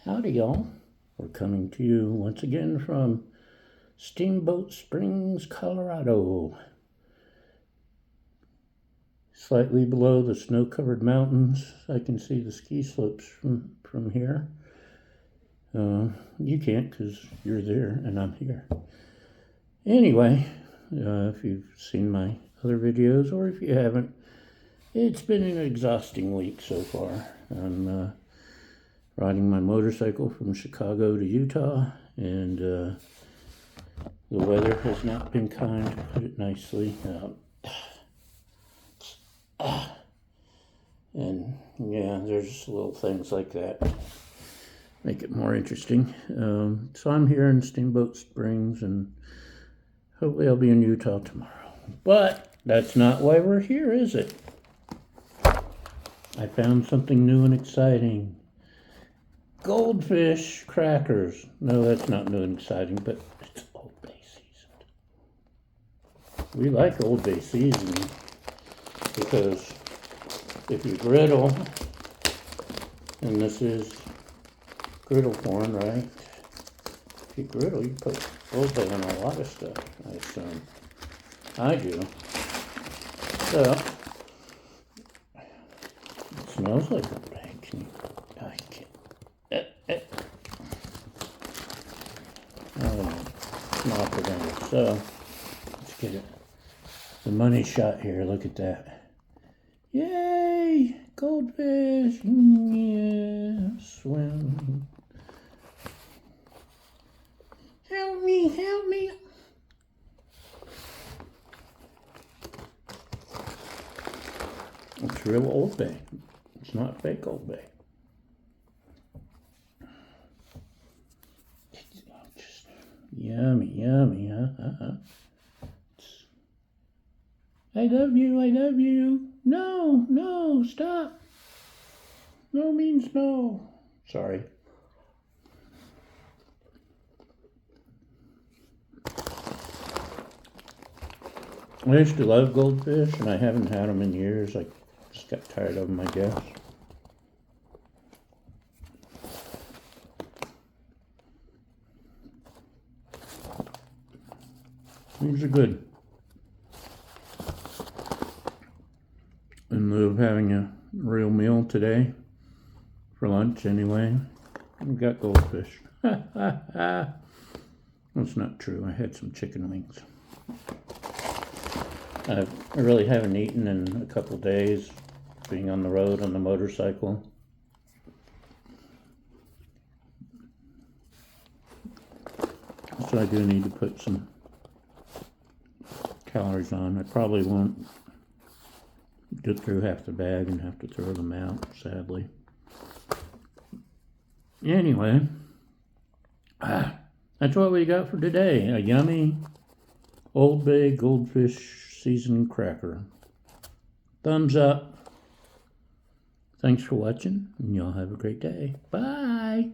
Howdy, y'all. We're coming to you once again from Steamboat Springs, Colorado. Slightly below the snow-covered mountains, I can see the ski slopes from here. You can't because you're there and I'm here. Anyway, if you've seen my other videos or if you haven't, it's been an exhausting week so far. I'm riding my motorcycle from Chicago to Utah, and the weather has not been kind, to put it nicely. And yeah, there's little things like that make it more interesting. So I'm here in Steamboat Springs, and hopefully I'll be in Utah tomorrow. But that's not why we're here, is it? I found something new and exciting. Goldfish crackers. No, that's not new and exciting, but it's Old Bay seasoned. We like Old Bay seasoning because if you griddle, and this is griddle corn, right? If you griddle, you put Old Bay on a lot of stuff, I assume. I do. So, it smells like Old Bay. I can't. Knock it in. So, let's get it. The money shot here. Look at that. Yay! Goldfish. Yeah. Swim. Help me, help me. It's real Old Bay. It's not fake Old Bay. Just yummy, yummy, I love you, I love you. No, no, stop. No means no. Sorry. I used to love goldfish, and I haven't had them in years. I just got tired of them, I guess. These are good. In lieu of having a real meal today, for lunch anyway, we got goldfish. That's not true. I had some chicken wings. I really haven't eaten in a couple days, being on the road on the motorcycle. So I do need to put some calories on. I probably won't get through half the bag and have to throw them out, sadly. Anyway, that's what we got for today. A yummy Old Bay Goldfish seasoned cracker. Thumbs up. Thanks for watching, and y'all have a great day. Bye.